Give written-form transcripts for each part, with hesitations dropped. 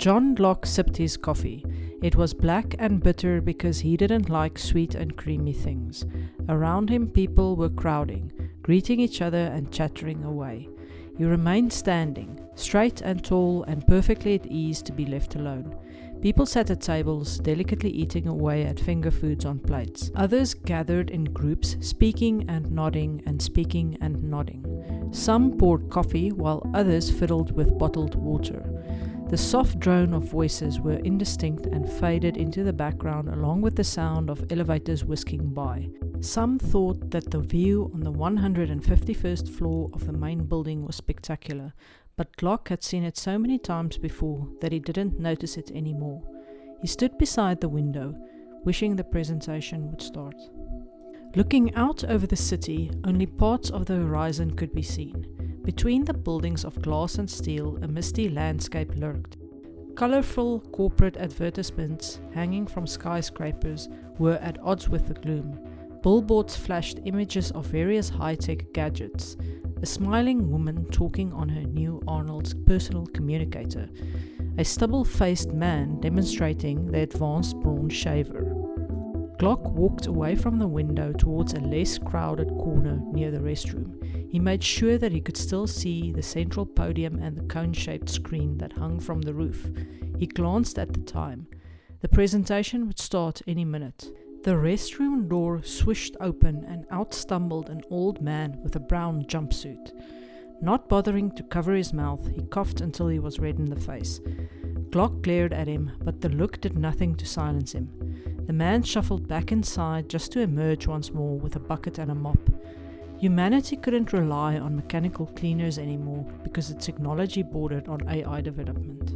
John Glock sipped his coffee. It was black and bitter because he didn't like sweet and creamy things. Around him people were crowding, greeting each other and chattering away. He remained standing, straight and tall and perfectly at ease to be left alone. People sat at tables, delicately eating away at finger foods on plates. Others gathered in groups, speaking and nodding and speaking and nodding. Some poured coffee while others fiddled with bottled water. The soft drone of voices were indistinct and faded into the background along with the sound of elevators whisking by. Some thought that the view on the 151st floor of the main building was spectacular, but Glock had seen it so many times before that he didn't notice it anymore. He stood beside the window, wishing the presentation would start. Looking out over the city, only parts of the horizon could be seen. Between the buildings of glass and steel, a misty landscape lurked. Colorful corporate advertisements hanging from skyscrapers were at odds with the gloom. Billboards flashed images of various high-tech gadgets. A smiling woman talking on her new Arnold's personal communicator. A stubble-faced man demonstrating the advanced bronze shaver. Glock walked away from the window towards a less crowded corner near the restroom. He made sure that he could still see the central podium and the cone-shaped screen that hung from the roof. He glanced at the time. The presentation would start any minute. The restroom door swished open and out stumbled an old man with a brown jumpsuit. Not bothering to cover his mouth, he coughed until he was red in the face. Glock glared at him, but the look did nothing to silence him. The man shuffled back inside just to emerge once more with a bucket and a mop. Humanity couldn't rely on mechanical cleaners anymore because its technology bordered on AI development.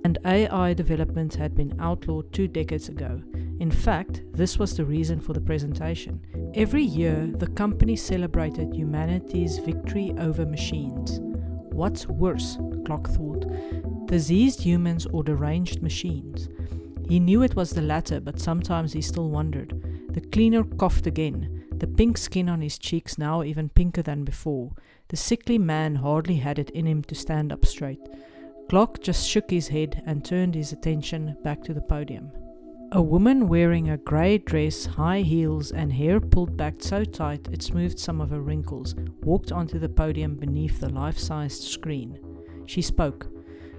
And AI development had been outlawed 2 decades ago. In fact, this was the reason for the presentation. Every year, the company celebrated humanity's victory over machines. What's worse, Glock thought, diseased humans or deranged machines? He knew it was the latter, but sometimes he still wondered. The cleaner coughed again, the pink skin on his cheeks now even pinker than before. The sickly man hardly had it in him to stand up straight. Glock just shook his head and turned his attention back to the podium. A woman wearing a grey dress, high heels, and hair pulled back so tight it smoothed some of her wrinkles, walked onto the podium beneath the life-sized screen. She spoke.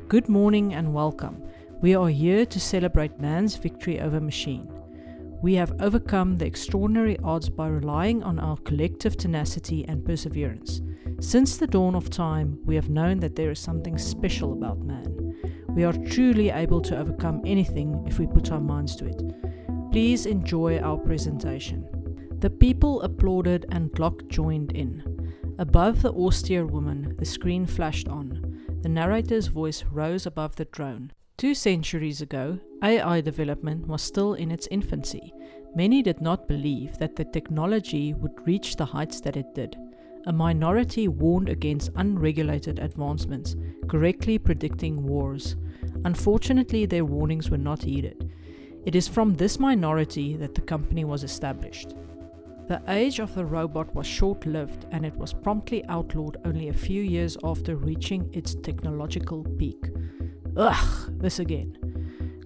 "Good morning and welcome. We are here to celebrate man's victory over machine. We have overcome the extraordinary odds by relying on our collective tenacity and perseverance. Since the dawn of time, we have known that there is something special about man. We are truly able to overcome anything if we put our minds to it. Please enjoy our presentation." The people applauded and Glock joined in. Above the austere woman, the screen flashed on. The narrator's voice rose above the drone. 2 centuries ago, AI development was still in its infancy. Many did not believe that the technology would reach the heights that it did. A minority warned against unregulated advancements, correctly predicting wars. Unfortunately, their warnings were not heeded. It is from this minority that the company was established. The age of the robot was short-lived, and it was promptly outlawed only a few years after reaching its technological peak. Ugh, this again.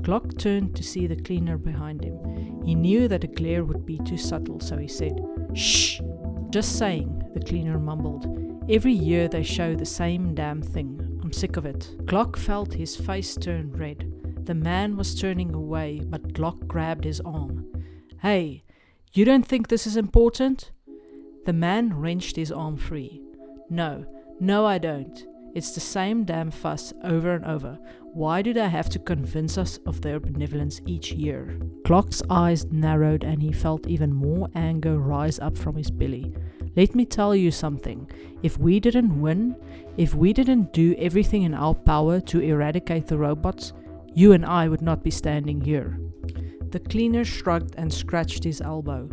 Glock turned to see the cleaner behind him. He knew that a glare would be too subtle, so he said, "Shh! Just saying," the cleaner mumbled. "Every year they show the same damn thing. I'm sick of it." Glock felt his face turn red. The man was turning away, but Glock grabbed his arm. "Hey, you don't think this is important?" The man wrenched his arm free. No, I don't. It's the same damn fuss over and over. Why do they have to convince us of their benevolence each year?" Glock's eyes narrowed and he felt even more anger rise up from his belly. "Let me tell you something. If we didn't win, if we didn't do everything in our power to eradicate the robots, you and I would not be standing here." The cleaner shrugged and scratched his elbow.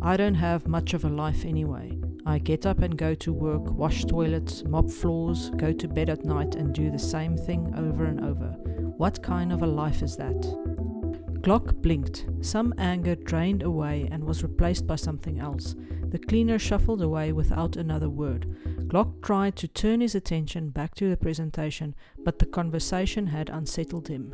"I don't have much of a life anyway. I get up and go to work, wash toilets, mop floors, go to bed at night and do the same thing over and over. What kind of a life is that?" Glock blinked. Some anger drained away and was replaced by something else. The cleaner shuffled away without another word. Glock tried to turn his attention back to the presentation, but the conversation had unsettled him.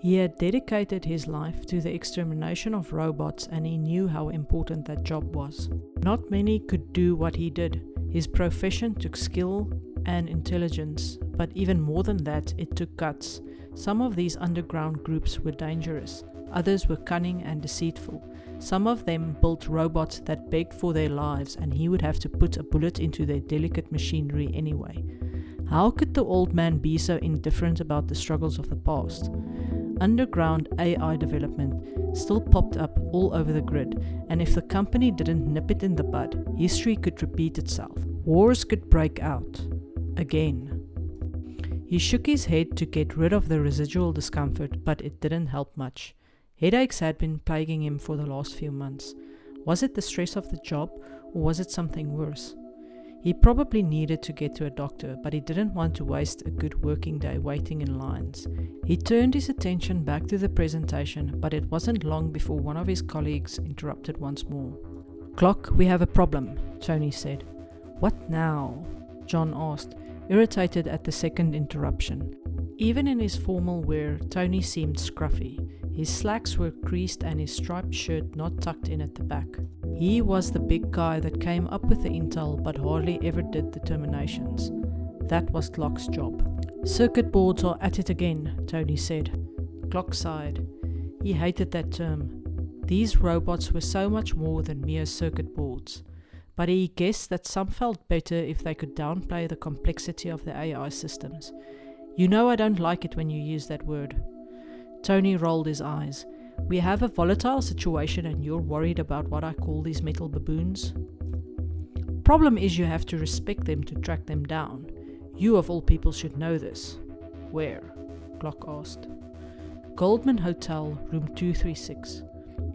He had dedicated his life to the extermination of robots, and he knew how important that job was. Not many could do what he did. His profession took skill and intelligence, but even more than that, it took guts. Some of these underground groups were dangerous. Others were cunning and deceitful. Some of them built robots that begged for their lives, and he would have to put a bullet into their delicate machinery anyway. How could the old man be so indifferent about the struggles of the past? Underground AI development still popped up all over the grid, and if the company didn't nip it in the bud, history could repeat itself. Wars could break out again. He shook his head to get rid of the residual discomfort, but it didn't help much. Headaches had been plaguing him for the last few months. Was it the stress of the job, or was it something worse? He probably needed to get to a doctor, but he didn't want to waste a good working day waiting in lines. He turned his attention back to the presentation, but it wasn't long before one of his colleagues interrupted once more. "Glock, we have a problem," Tony said. "What now?" John asked, irritated at the second interruption. Even in his formal wear, Tony seemed scruffy. His slacks were creased and his striped shirt not tucked in at the back. He was the big guy that came up with the intel but hardly ever did the terminations. That was Glock's job. "Circuit boards are at it again," Tony said. Glock sighed. He hated that term. These robots were so much more than mere circuit boards. But he guessed that some felt better if they could downplay the complexity of the AI systems. "You know I don't like it when you use that word." Tony rolled his eyes. "We have a volatile situation and you're worried about what I call these metal baboons? Problem is you have to respect them to track them down. You of all people should know this." "Where?" Glock asked. "Goldman Hotel, room 236.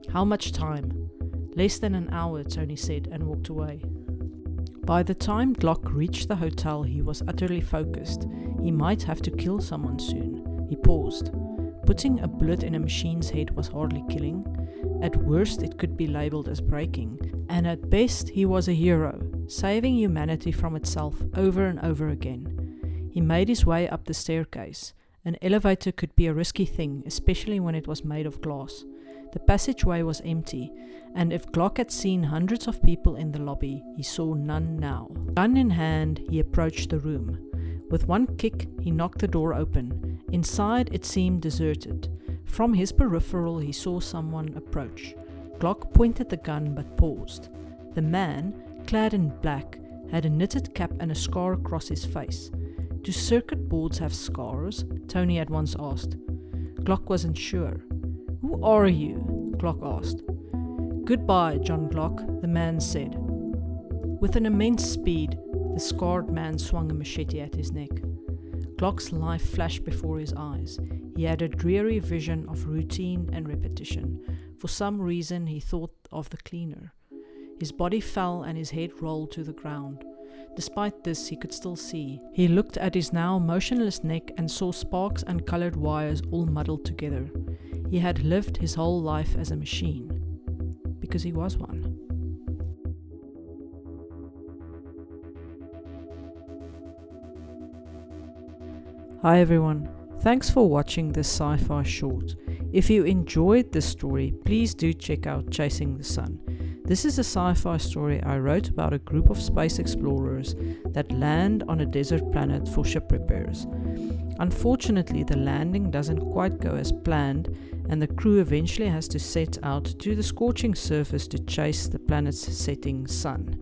"How much time?" "Less than an hour," Tony said and walked away. By the time Glock reached the hotel, he was utterly focused. He might have to kill someone soon. He paused. Putting a bullet in a machine's head was hardly killing. At worst, it could be labeled as breaking. And at best, he was a hero, saving humanity from itself over and over again. He made his way up the staircase. An elevator could be a risky thing, especially when it was made of glass. The passageway was empty, and if Glock had seen hundreds of people in the lobby, he saw none now. Gun in hand, he approached the room. With one kick, he knocked the door open. Inside, it seemed deserted. From his peripheral, he saw someone approach. Glock pointed the gun but paused. The man, clad in black, had a knitted cap and a scar across his face. "Do circuit boards have scars?" Tony had once asked. Glock wasn't sure. "Who are you?" Glock asked. "Goodbye, John Glock," the man said. With an immense speed, the scarred man swung a machete at his neck. Glock's life flashed before his eyes. He had a dreary vision of routine and repetition. For some reason, he thought of the cleaner. His body fell and his head rolled to the ground. Despite this, he could still see. He looked at his now motionless neck and saw sparks and colored wires all muddled together. He had lived his whole life as a machine, because he was one. Hi everyone, thanks for watching this sci-fi short. If you enjoyed this story, please do check out Chasing the Sun. This is a sci-fi story I wrote about a group of space explorers that land on a desert planet for ship repairs. Unfortunately, the landing doesn't quite go as planned, and the crew eventually has to set out to the scorching surface to chase the planet's setting sun.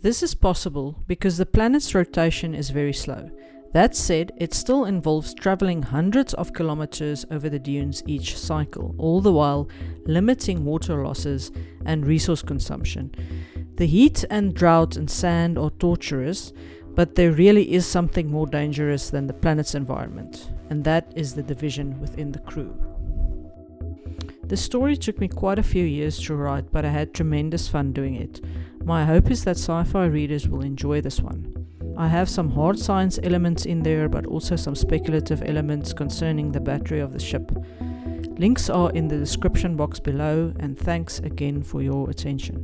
This is possible because the planet's rotation is very slow. That said, it still involves traveling hundreds of kilometers over the dunes each cycle, all the while limiting water losses and resource consumption. The heat and drought and sand are torturous, but there really is something more dangerous than the planet's environment, and that is the division within the crew. The story took me quite a few years to write, but I had tremendous fun doing it. My hope is that sci-fi readers will enjoy this one. I have some hard science elements in there, but also some speculative elements concerning the battery of the ship. Links are in the description box below, and thanks again for your attention.